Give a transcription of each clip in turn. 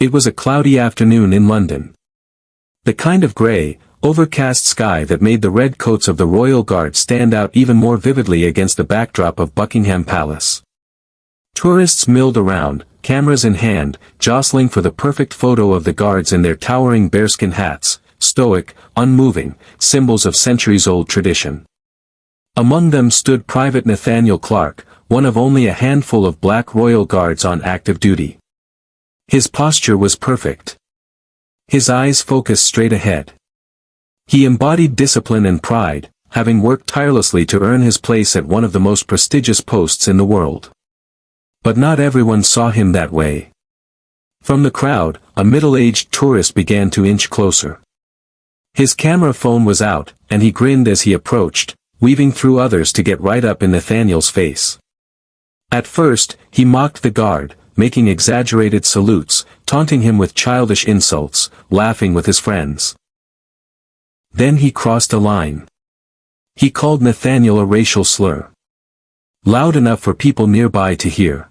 It was a cloudy afternoon in London. The kind of grey, overcast sky that made the red coats of the Royal Guard stand out even more vividly against the backdrop of Buckingham Palace. Tourists milled around, cameras in hand, jostling for the perfect photo of the guards in their towering bearskin hats, stoic, unmoving, symbols of centuries-old tradition. Among them stood Private Nathaniel Clarke, one of only a handful of black royal guards on active duty. His posture was perfect. His eyes focused straight ahead. He embodied discipline and pride, having worked tirelessly to earn his place at one of the most prestigious posts in the world. But not everyone saw him that way. From the crowd, a middle-aged tourist began to inch closer. His camera phone was out, and he grinned as he approached, weaving through others to get right up in Nathaniel's face. At first, he mocked the guard, making exaggerated salutes, taunting him with childish insults, laughing with his friends. Then he crossed a line. He called Nathaniel a racial slur. Loud enough for people nearby to hear.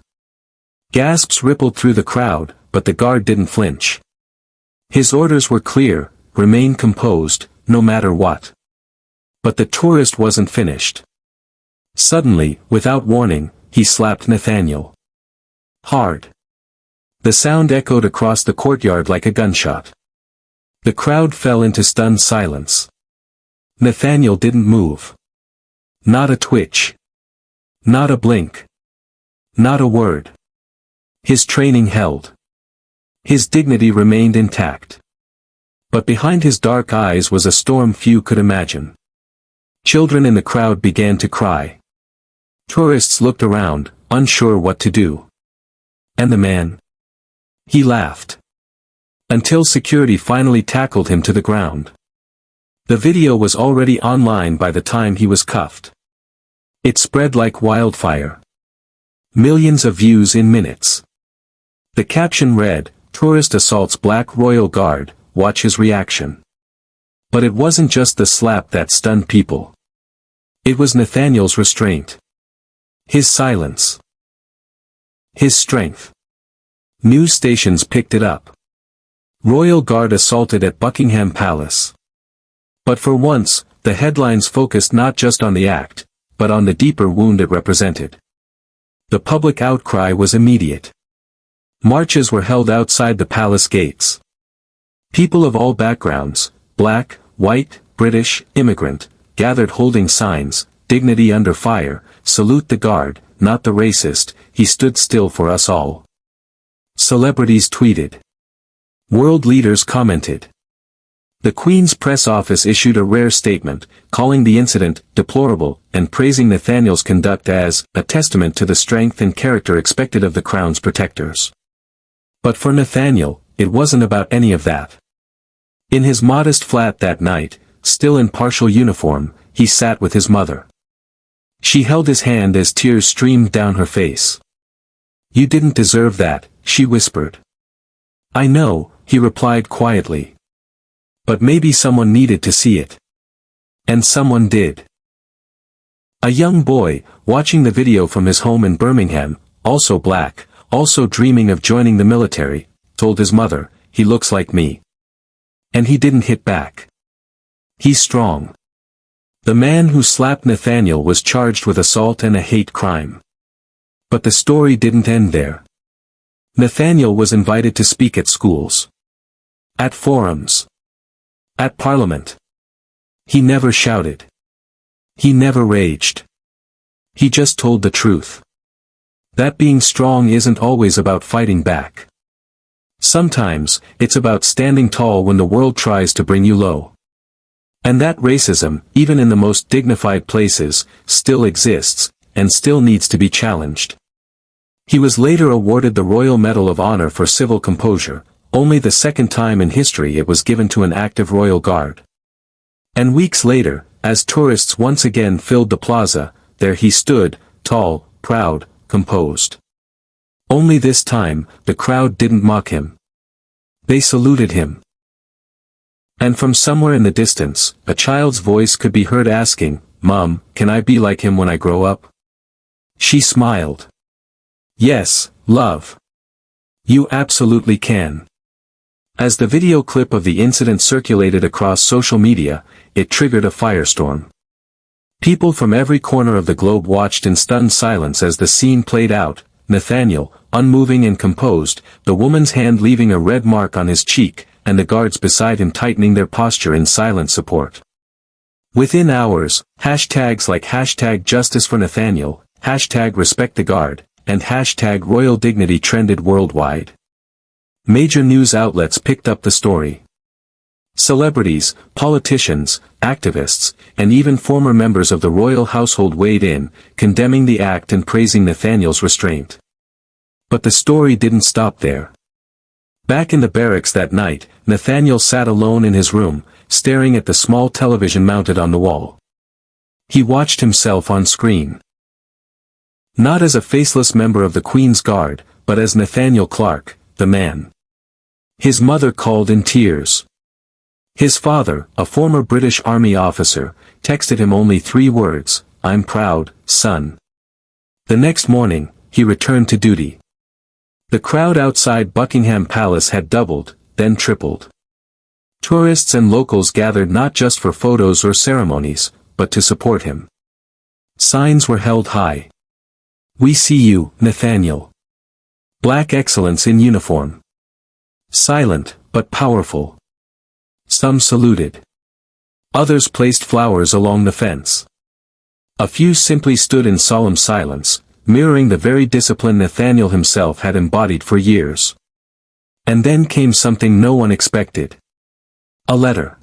Gasps rippled through the crowd, but the guard didn't flinch. His orders were clear: remain composed, no matter what. But the tourist wasn't finished. Suddenly, without warning, he slapped Nathaniel. Hard. The sound echoed across the courtyard like a gunshot. The crowd fell into stunned silence. Nathaniel didn't move. Not a twitch. Not a blink. Not a word. His training held. His dignity remained intact. But behind his dark eyes was a storm few could imagine. Children in the crowd began to cry. Tourists looked around, unsure what to do. And the man? He laughed. Until security finally tackled him to the ground. The video was already online by the time he was cuffed. It spread like wildfire. Millions of views in minutes. The caption read, "Tourist assaults Black Royal Guard, watch his reaction." But it wasn't just the slap that stunned people. It was Nathaniel's restraint. His silence. His strength. News stations picked it up. Royal Guard assaulted at Buckingham Palace. But for once, the headlines focused not just on the act, but on the deeper wound it represented. The public outcry was immediate. Marches were held outside the palace gates. People of all backgrounds, black, white, British, immigrant, gathered holding signs, "Dignity under fire, salute the guard, not the racist, he stood still for us all." Celebrities tweeted. World leaders commented. The Queen's press office issued a rare statement, calling the incident deplorable, and praising Nathaniel's conduct as a testament to the strength and character expected of the Crown's protectors. But for Nathaniel, it wasn't about any of that. In his modest flat that night, still in partial uniform, he sat with his mother. She held his hand as tears streamed down her face. "You didn't deserve that," she whispered. "I know," he replied quietly. "But maybe someone needed to see it." And someone did. A young boy, watching the video from his home in Birmingham, also black, also dreaming of joining the military, told his mother, "He looks like me." And he didn't hit back. He's strong. The man who slapped Nathaniel was charged with assault and a hate crime. But the story didn't end there. Nathaniel was invited to speak at schools. At forums. At Parliament. He never shouted. He never raged. He just told the truth. That being strong isn't always about fighting back. Sometimes, it's about standing tall when the world tries to bring you low. And that racism, even in the most dignified places, still exists, and still needs to be challenged. He was later awarded the Royal Medal of Honor for civil composure, only the second time in history it was given to an active Royal Guard. And weeks later, as tourists once again filled the plaza, there he stood, tall, proud, composed. Only this time, the crowd didn't mock him. They saluted him. And from somewhere in the distance, a child's voice could be heard asking, "Mom, can I be like him when I grow up?" She smiled. "Yes, love. You absolutely can." As the video clip of the incident circulated across social media, it triggered a firestorm. People from every corner of the globe watched in stunned silence as the scene played out, Nathaniel, unmoving and composed, the woman's hand leaving a red mark on his cheek, and the guards beside him tightening their posture in silent support. Within hours, hashtags like #JusticeForNathaniel, #RespectTheGuard, and #RoyalDignity trended worldwide. Major news outlets picked up the story. Celebrities, politicians, activists, and even former members of the royal household weighed in, condemning the act and praising Nathaniel's restraint. But the story didn't stop there. Back in the barracks that night, Nathaniel sat alone in his room, staring at the small television mounted on the wall. He watched himself on screen. Not as a faceless member of the Queen's Guard, but as Nathaniel Clarke, the man. His mother called in tears. His father, a former British Army officer, texted him only 3 words, "I'm proud, son." The next morning, he returned to duty. The crowd outside Buckingham Palace had doubled, then tripled. Tourists and locals gathered not just for photos or ceremonies, but to support him. Signs were held high. "We see you, Nathaniel." Black excellence in uniform. Silent, but powerful. Some saluted. Others placed flowers along the fence. A few simply stood in solemn silence, mirroring the very discipline Nathaniel himself had embodied for years. And then came something no one expected. A letter.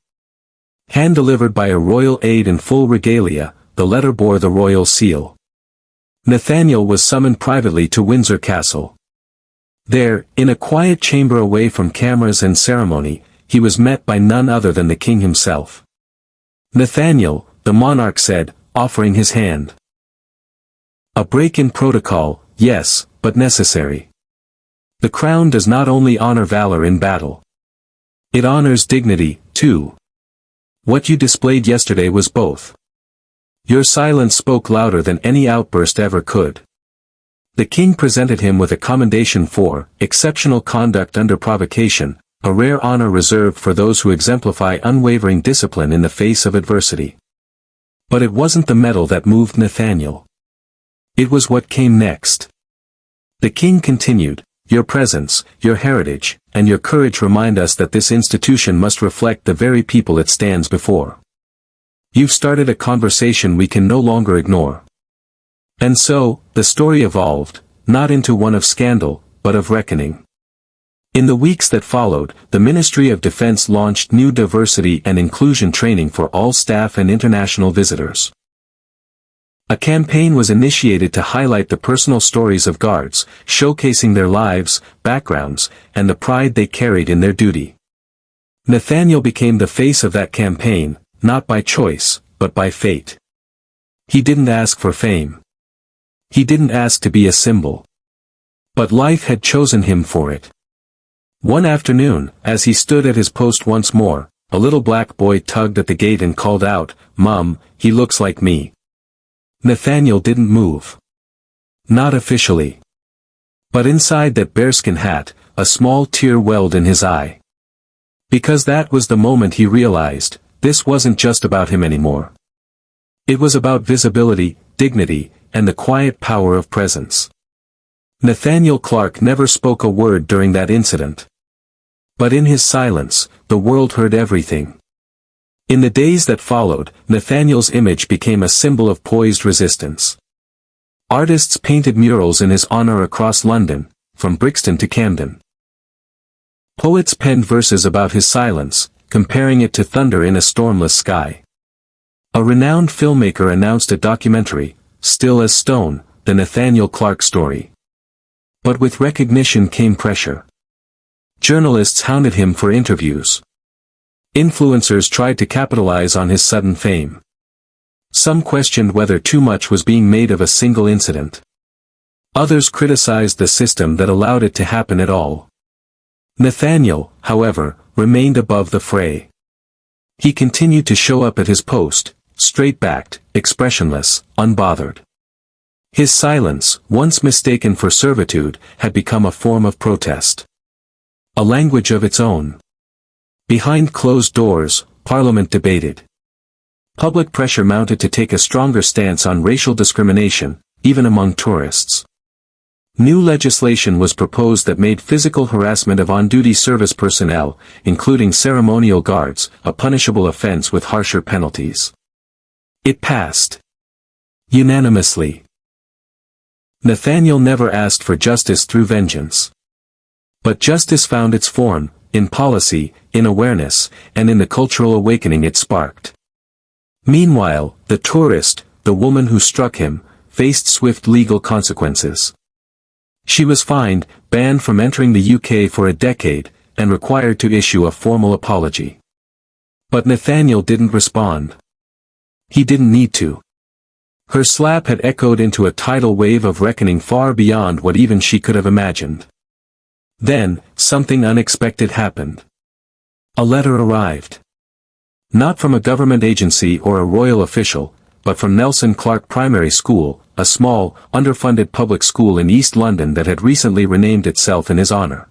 Hand-delivered by a royal aide in full regalia, the letter bore the royal seal. Nathaniel was summoned privately to Windsor Castle. There, in a quiet chamber away from cameras and ceremony, he was met by none other than the king himself. "Nathaniel," the monarch said, offering his hand. "A break in protocol, yes, but necessary. The crown does not only honor valor in battle. It honors dignity, too. What you displayed yesterday was both. Your silence spoke louder than any outburst ever could." The king presented him with a commendation for exceptional conduct under provocation, a rare honor reserved for those who exemplify unwavering discipline in the face of adversity. But it wasn't the medal that moved Nathaniel. It was what came next. The king continued, "Your presence, your heritage, and your courage remind us that this institution must reflect the very people it stands before. You've started a conversation we can no longer ignore." And so, the story evolved, not into one of scandal, but of reckoning. In the weeks that followed, the Ministry of Defense launched new diversity and inclusion training for all staff and international visitors. A campaign was initiated to highlight the personal stories of guards, showcasing their lives, backgrounds, and the pride they carried in their duty. Nathaniel became the face of that campaign, not by choice, but by fate. He didn't ask for fame. He didn't ask to be a symbol. But life had chosen him for it. One afternoon, as he stood at his post once more, a little black boy tugged at the gate and called out, "Mom, he looks like me." Nathaniel didn't move. Not officially. But inside that bearskin hat, a small tear welled in his eye. Because that was the moment he realized, this wasn't just about him anymore. It was about visibility, dignity, and the quiet power of presence. Nathaniel Clarke never spoke a word during that incident. But in his silence, the world heard everything. In the days that followed, Nathaniel's image became a symbol of poised resistance. Artists painted murals in his honor across London, from Brixton to Camden. Poets penned verses about his silence, comparing it to thunder in a stormless sky. A renowned filmmaker announced a documentary, Still as Stone, the Nathaniel Clarke story. But with recognition came pressure. Journalists hounded him for interviews. Influencers tried to capitalize on his sudden fame. Some questioned whether too much was being made of a single incident. Others criticized the system that allowed it to happen at all. Nathaniel, however, remained above the fray. He continued to show up at his post, straight-backed, expressionless, unbothered. His silence, once mistaken for servitude, had become a form of protest. A language of its own. Behind closed doors, Parliament debated. Public pressure mounted to take a stronger stance on racial discrimination, even among tourists. New legislation was proposed that made physical harassment of on-duty service personnel, including ceremonial guards, a punishable offense with harsher penalties. It passed unanimously. Nathaniel never asked for justice through vengeance. But justice found its form, in policy, in awareness, and in the cultural awakening it sparked. Meanwhile, the tourist, the woman who struck him, faced swift legal consequences. She was fined, banned from entering the UK for a decade, and required to issue a formal apology. But Nathaniel didn't respond. He didn't need to. Her slap had echoed into a tidal wave of reckoning far beyond what even she could have imagined. Then, something unexpected happened. A letter arrived. Not from a government agency or a royal official, but from Nathaniel Clarke Primary School, a small, underfunded public school in East London that had recently renamed itself in his honor.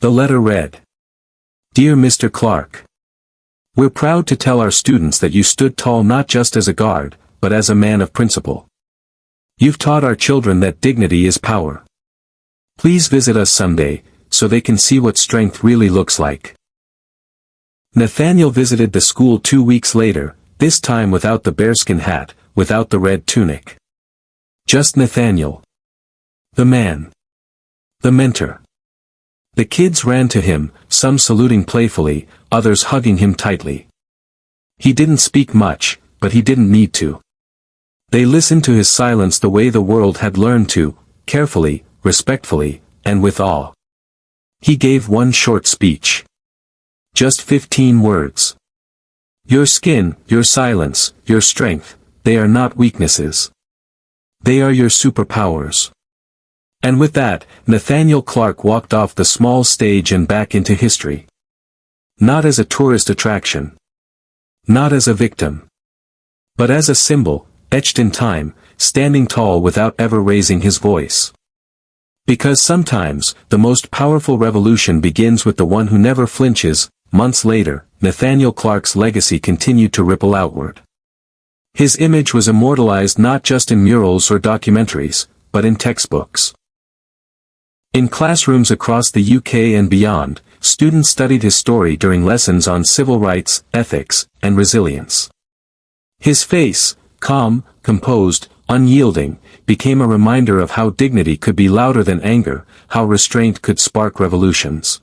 The letter read, "Dear Mr. Clarke, we're proud to tell our students that you stood tall not just as a guard, but as a man of principle. You've taught our children that dignity is power. Please visit us someday, so they can see what strength really looks like." Nathaniel visited the school 2 weeks later, this time without the bearskin hat, without the red tunic. Just Nathaniel. The man. The mentor. The kids ran to him, some saluting playfully, others hugging him tightly. He didn't speak much, but he didn't need to. They listened to his silence the way the world had learned to, carefully, respectfully, and with awe. He gave one short speech. Just 15 words. Your skin, your silence, your strength, they are not weaknesses. They are your superpowers. And with that, Nathaniel Clarke walked off the small stage and back into history. Not as a tourist attraction. Not as a victim. But as a symbol, etched in time, standing tall without ever raising his voice. Because sometimes, the most powerful revolution begins with the one who never flinches. Months later, Nathaniel Clarke's legacy continued to ripple outward. His image was immortalized not just in murals or documentaries, but in textbooks. In classrooms across the UK and beyond, students studied his story during lessons on civil rights, ethics, and resilience. His face, calm, composed, unyielding, became a reminder of how dignity could be louder than anger, how restraint could spark revolutions.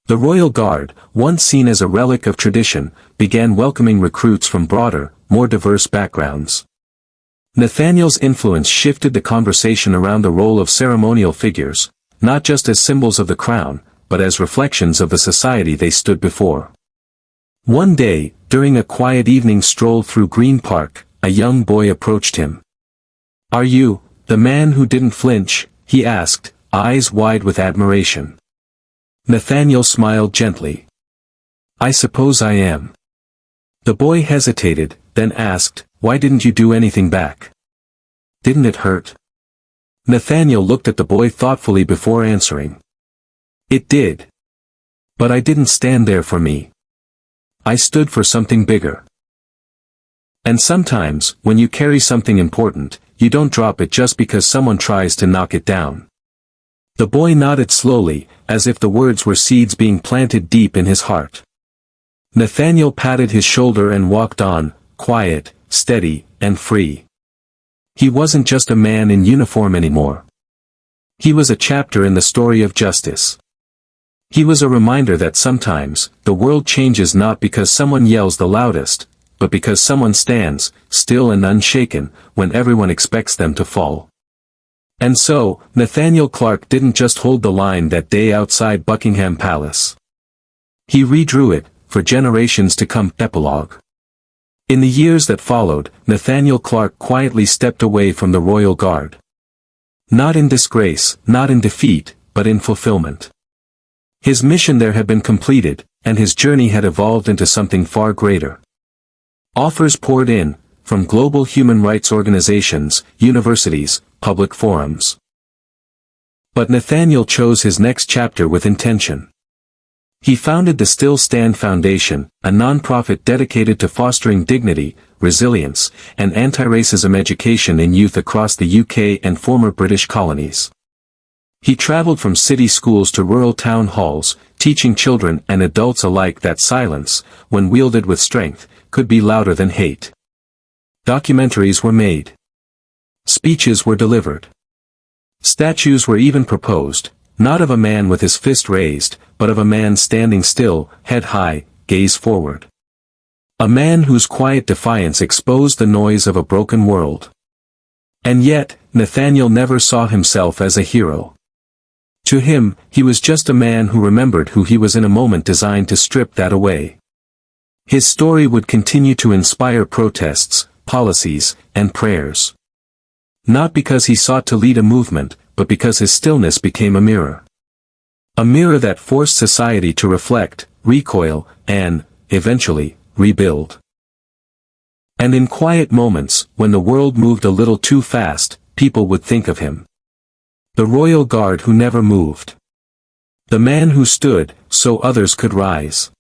The Royal Guard, once seen as a relic of tradition, began welcoming recruits from broader, more diverse backgrounds. Nathaniel's influence shifted the conversation around the role of ceremonial figures, not just as symbols of the crown, but as reflections of the society they stood before. One day, during a quiet evening stroll through Green Park, a young boy approached him. "Are you, the man who didn't flinch?" he asked, eyes wide with admiration. Nathaniel smiled gently. "I suppose I am." The boy hesitated, then asked, "Why didn't you do anything back? Didn't it hurt?" Nathaniel looked at the boy thoughtfully before answering. "It did. But I didn't stand there for me. I stood for something bigger." And sometimes, when you carry something important, you don't drop it just because someone tries to knock it down. The boy nodded slowly, as if the words were seeds being planted deep in his heart. Nathaniel patted his shoulder and walked on, quiet, steady, and free. He wasn't just a man in uniform anymore. He was a chapter in the story of justice. He was a reminder that sometimes, the world changes not because someone yells the loudest, but because someone stands, still and unshaken, when everyone expects them to fall. And so, Nathaniel Clarke didn't just hold the line that day outside Buckingham Palace. He redrew it, for generations to come. Epilogue. In the years that followed, Nathaniel Clarke quietly stepped away from the Royal Guard. Not in disgrace, not in defeat, but in fulfillment. His mission there had been completed, and his journey had evolved into something far greater. Offers poured in, from global human rights organizations, universities, public forums. But Nathaniel chose his next chapter with intention. He founded the Still Stand Foundation, a non-profit dedicated to fostering dignity, resilience, and anti-racism education in youth across the UK and former British colonies. He traveled from city schools to rural town halls, teaching children and adults alike that silence, when wielded with strength, could be louder than hate. Documentaries were made. Speeches were delivered. Statues were even proposed, not of a man with his fist raised, but of a man standing still, head high, gaze forward. A man whose quiet defiance exposed the noise of a broken world. And yet, Nathaniel never saw himself as a hero. To him, he was just a man who remembered who he was in a moment designed to strip that away. His story would continue to inspire protests, policies, and prayers. Not because he sought to lead a movement, but because his stillness became a mirror. A mirror that forced society to reflect, recoil, and, eventually, rebuild. And in quiet moments, when the world moved a little too fast, people would think of him. The royal guard who never moved. The man who stood, so others could rise.